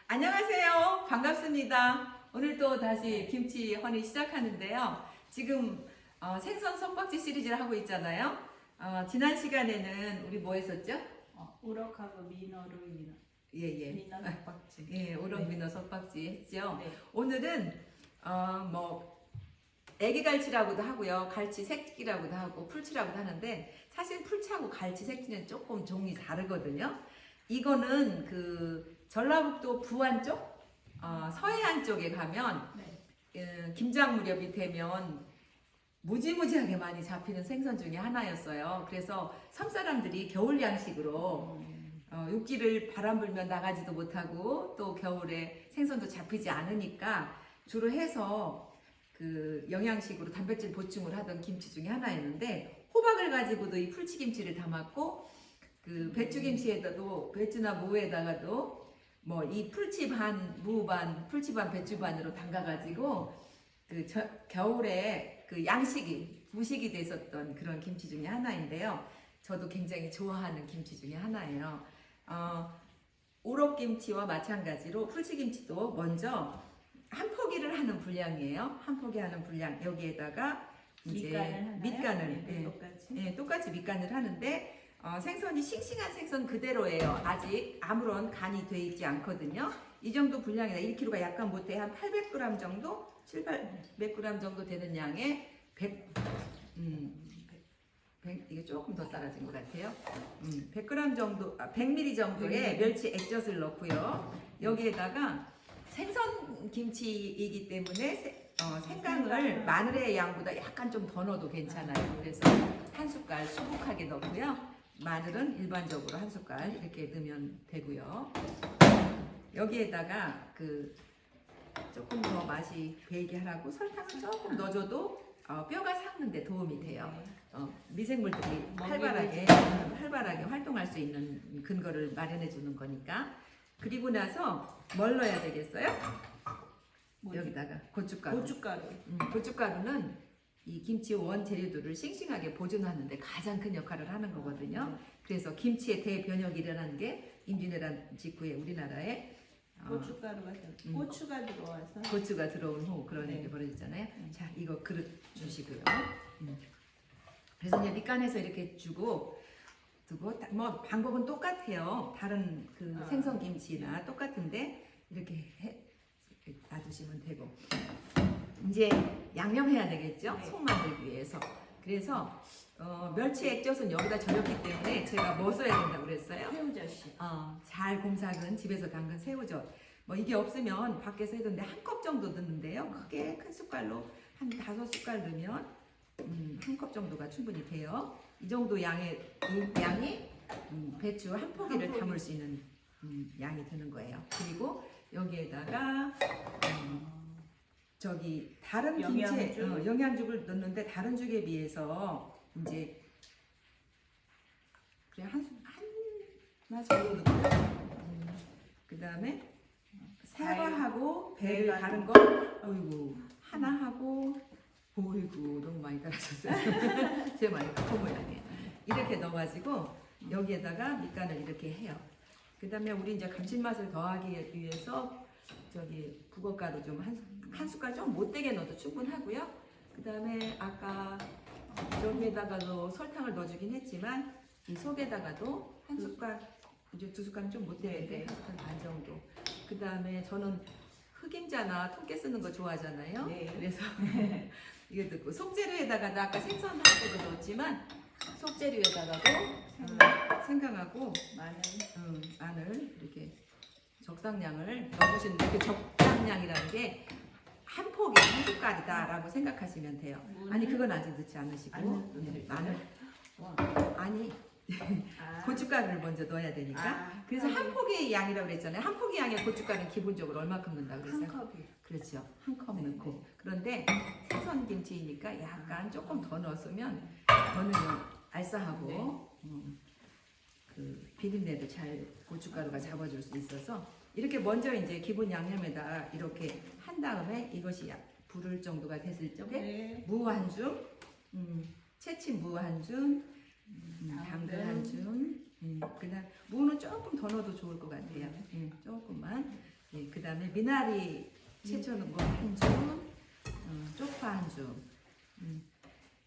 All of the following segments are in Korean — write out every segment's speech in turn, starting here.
안녕하세요. 반갑습니다. 오늘 또 다시 김치 허니 시작하는데요. 지금 생선 석박지 시리즈를 하고 있잖아요. 지난 시간에는 우리 뭐 했었죠? 우럭하고 민어로 예. 민어 석박지. 예, 우럭 민어 석박지 했죠. 네. 오늘은 뭐 애기 갈치라고도 하고요. 갈치 새끼라고도 하고 풀치라고도 하는데 사실 풀치하고 갈치 새끼는 조금 종이 다르거든요. 이거는 그 전라북도 부안 쪽, 서해안 쪽에 가면 김장 무렵이 되면 무지무지하게 많이 잡히는 생선 중에 하나였어요. 그래서 섬 사람들이 겨울 양식으로 육지를 바람 불면 나가지도 못하고 또 겨울에 생선도 잡히지 않으니까 주로 해서 그 영양식으로 단백질 보충을 하던 김치 중에 하나였는데 호박을 가지고도 이 풀치김치를 담았고 그 배추김치에다도 배추나 무에다가도 뭐 이 풀치 반, 무 반, 풀치 반, 배추 반으로 담가가지고 그 겨울에 그 양식이 부식이 됐었던 그런 김치 중에 하나인데요. 저도 굉장히 좋아하는 김치 중에 하나예요. 우럭김치와 마찬가지로 풀치김치도 먼저 한 포기를 하는 분량이에요. 한 포기 하는 분량 여기에다가 이제 밑간을 똑같이 밑간을 하는데 생선이 싱싱한 생선 그대로예요. 아직 아무런 간이 돼 있지 않거든요. 이 정도 분량이다. 1kg가 약간 못해 한 800g 정도, 700g 정도 되는 양의 100 이게 조금 더 떨어진 것 같아요. 100g 정도, 100ml 정도의 멸치 액젓을 넣고요. 여기에다가 생선 김치이기 때문에 생강을 마늘의 양보다 약간 좀 더 넣어도 괜찮아요. 그래서 한 숟갈 수북하게 넣고요. 마늘은 일반적으로 한 숟갈 이렇게 넣으면 되고요. 여기에다가 그 조금 더 맛이 배이게 하라고 설탕을 조금 넣어줘도 뼈가 삭는데 도움이 돼요. 미생물들이 활발하게 활동할 수 있는 근거를 마련해 주는 거니까. 그리고 나서 뭘 넣어야 되겠어요? 여기다가 고춧가루. 고춧가루는 이 김치 원재료들을 싱싱하게 보존하는 데 가장 큰 역할을 하는 거거든요. 그래서 김치의 대변혁이 일어나는 게 임진왜란 직후에 우리나라에 고춧가루가 고추가 들어와서 고추가 들어온 후 그런 일이 벌어지잖아요. 자, 이거 그릇 주시고요. 그래서 이제 밑간에서 이렇게 두고 뭐 방법은 똑같아요. 다른 그 생선 김치나 똑같은데 이렇게 놔두시면 되고 이제 양념해야 되겠죠? 속 만들기 위해서. 그래서 멸치 액젓은 여기다 절였기 때문에 제가 뭐 써야 된다고 그랬어요? 새우젓이. 잘 곰삭은 집에서 담근 새우젓. 뭐 이게 없으면 밖에서 해던데 한 컵 정도 넣는데요. 크게 큰 숟갈로 한 5숟갈 넣으면 한 컵 정도가 충분히 돼요. 이 정도 양이 배추 한 포기를 담을 수 있는 양이 되는 거예요. 그리고 여기에다가 저기 다른 김치 영양죽을 넣는데 다른 죽에 비해서 이제 그냥 하나 정도 넣고요. 그 다음에 사과하고 배를 다른 거 어이구 하나 하고 어이구 너무 많이 달아줬어요. 제일 많이 큰 모양이에요. 이렇게 넣어가지고 여기에다가 밑간을 이렇게 해요. 그 다음에 우리 이제 감칠맛을 더하기 위해서 저기 북엇가루 좀 한 숟갈 좀 못되게 넣어도 충분하고요. 그 다음에 아까 여기에다가도 설탕을 넣어주긴 했지만 이 속에다가도 한 숟갈, 이제 2숟갈은 좀 못되는데 한 숟갈 반 정도. 그 다음에 저는 흑임자나 통깨 쓰는 거 좋아하잖아요. 그래서 이거 넣고 속재료에다가도 아까 생선 할 때도 넣었지만 속재료에다가도 생강하고 마늘 이렇게 적당량을 넣어주시는데 그 적당량이라는 게 한 포기 한 숟갈이다라고 생각하시면 돼요. 아니 그건 아직 넣지 않으시고 마늘 아니 고춧가루를 먼저 넣어야 되니까 그래서 한 포기의 양이라고 그랬잖아요. 한 포기 양의 고춧가루는 기본적으로 얼마큼 넣는다고 그랬어요? 한 컵이. 그렇죠. 한 컵 넣고 그런데 생선 김치이니까 약간 조금 더 넣었으면 더는 알싸하고 그 비린내도 잘 고춧가루가 잡아줄 수 있어서 이렇게 먼저 이제 기본 양념에다 이렇게 한 다음에 이것이 부를 정도가 됐을 적에 무 한 줌, 채친 무 한 줌, 당근 한 줌, 그다음 무는 조금 더 넣어도 좋을 것 같아요. 조금만 예, 그다음에 미나리 채쳐놓은 거 한 줌, 쪽파 한 줌.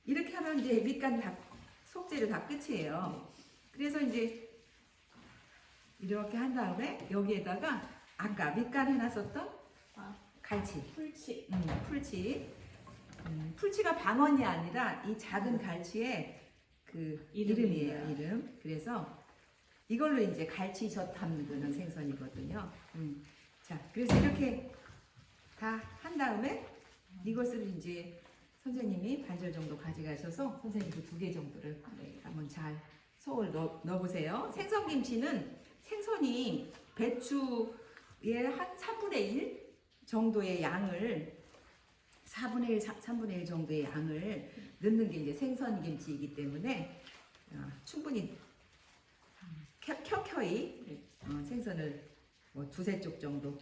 이렇게 하면 이제 밑간 다 속재료 다 끝이에요. 그래서 이제 이렇게 한 다음에 여기에다가 아까 밑간 해놨었던 아, 갈치, 풀치. 풀치. 풀치가 방언이 아니라 이 작은 갈치의 그 이름이에요. 이름이에요. 이름. 그래서 이걸로 이제 갈치젓 담그는 생선이거든요. 자, 그래서 이렇게 다 한 다음에 이것을 이제 선생님이 반절 정도 가져가셔서 선생님도 2개 정도를 한번 잘 속을 넣어보세요. 생선김치는 생선이 배추의 한 3분의 1 정도의 양을 4분의 1, 3분의 1 정도의 양을 넣는 게 이제 생선김치이기 때문에 충분히 켜켜이 생선을 뭐 2~3쪽 정도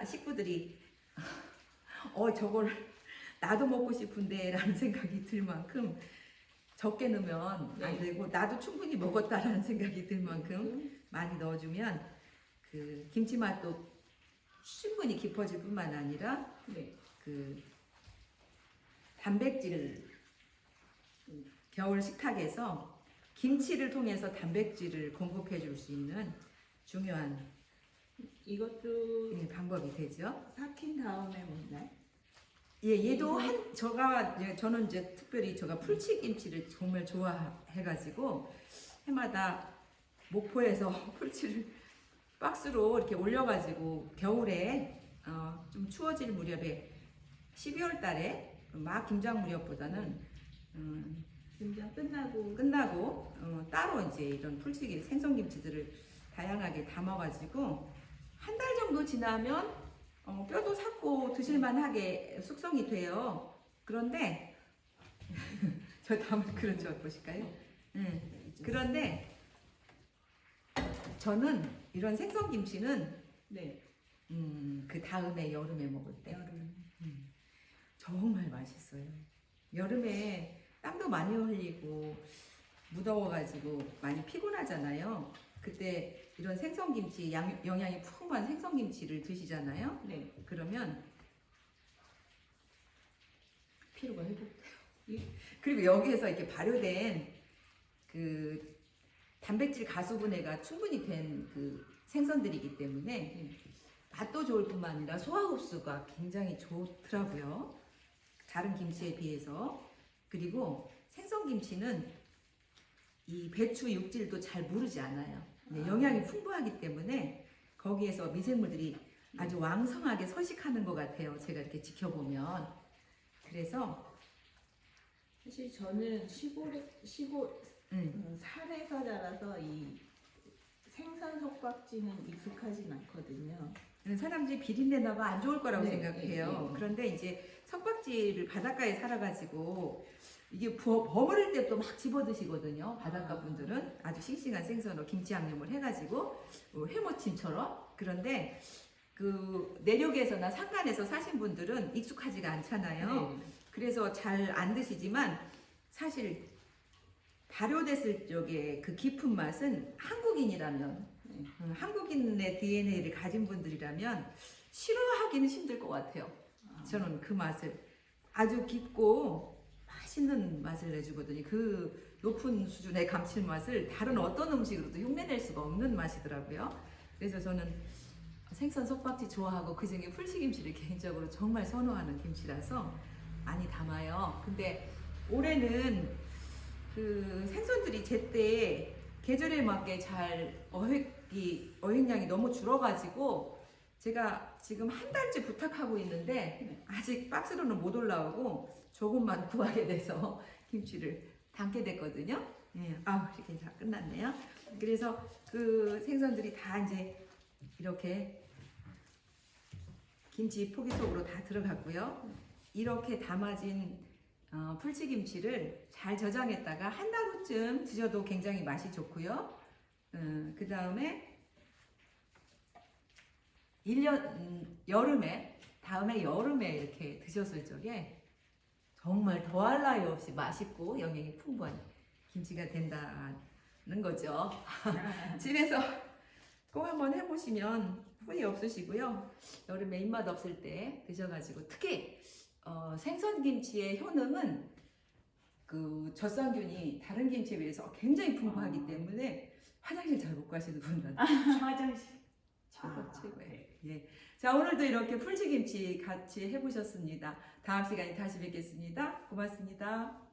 식구들이 저걸 나도 먹고 싶은데 라는 생각이 들 만큼 적게 넣으면 안 되고 나도 충분히 먹었다라는 생각이 들 만큼 많이 넣어주면 그 김치 맛도 충분히 깊어질 뿐만 아니라 그 단백질 겨울 식탁에서 김치를 통해서 단백질을 공급해 줄 수 있는 중요한 이것도 방법이 되죠. 삭힌 다음에 먹나요? 예, 얘도 저는 이제 특별히 제가 풀치김치를 정말 좋아해가지고 해마다 목포에서 풀치를 박스로 이렇게 올려가지고 겨울에 좀 추워질 무렵에 12월 달에 막 김장 무렵보다는 김장 끝나고 따로 이제 이런 풀치기 생선김치들을 다양하게 담아가지고 한 달 정도 지나면 뼈도 삭고 드실만하게 숙성이 돼요. 그런데 저 다음에 그런 줄 보실까요? 그런데 저는 이런 생선김치는 그 다음에 여름에 먹을 때 정말 맛있어요. 여름에 땀도 많이 흘리고 무더워가지고 많이 피곤하잖아요. 그때 이런 생선김치 영양이 풍부한 생선김치를 드시잖아요. 그러면 피로가 회복돼요. 그리고 여기에서 이렇게 발효된 그 단백질 가수분해가 충분히 된 그 생선들이기 때문에 맛도 좋을 뿐만 아니라 소화 흡수가 굉장히 좋더라고요. 다른 김치에 비해서. 그리고 생선김치는 이 배추 육질도 잘 무르지 않아요. 영양이 풍부하기 때문에 거기에서 미생물들이 아주 왕성하게 서식하는 것 같아요. 제가 이렇게 지켜보면. 그래서 사실 저는 시골 산에서 자라서 이 생선 속박지는 익숙하진 않거든요. 사람들이 비린내 나가 안 좋을 거라고 생각해요. 그런데 이제 석박지를 바닷가에 살아가지고 이게 버무릴 때부터 막 집어 드시거든요. 바닷가 분들은 아주 싱싱한 생선으로 김치 양념을 해가지고 회무침처럼. 그런데 그 내륙에서나 산간에서 사신 분들은 익숙하지가 않잖아요. 그래서 잘 안 드시지만 사실 발효됐을 적에 그 깊은 맛은 한국인이라면 한국인의 DNA를 가진 분들이라면 싫어하기는 힘들 것 같아요. 저는 그 맛을 아주 깊고 맛있는 맛을 내주거든요. 그 높은 수준의 감칠맛을 다른 어떤 음식으로도 흉내낼 수가 없는 맛이더라고요. 그래서 저는 생선 석박지 좋아하고 그중에 풀치김치를 개인적으로 정말 선호하는 김치라서 많이 담아요. 근데 올해는 그 생선들이 제때 계절에 맞게 잘 어획량이 너무 줄어가지고 제가 지금 한 달째 부탁하고 있는데 아직 박스로는 못 올라오고 조금만 구하게 돼서 김치를 담게 됐거든요. 이렇게 다 끝났네요. 그래서 그 생선들이 다 이제 이렇게 김치 포기 속으로 다 들어갔고요. 이렇게 담아진 풀치김치를 잘 저장했다가 한 달 후쯤 드셔도 굉장히 맛이 좋고요. 그 다음에 1년 다음에 여름에 이렇게 드셨을 적에 정말 더할 나위 없이 맛있고 영양이 풍부한 김치가 된다는 거죠. 집에서 꼭 한번 해보시면 훈이 없으시고요. 여름에 입맛 없을 때 드셔가지고 특히 생선김치의 효능은 그 젖산균이 다른 김치에 비해서 굉장히 풍부하기 때문에 화장실 잘 못 가시는 분들 화장실. 최고예요. 예. 자, 오늘도 이렇게 풀치김치 같이 해보셨습니다. 다음 시간에 다시 뵙겠습니다. 고맙습니다.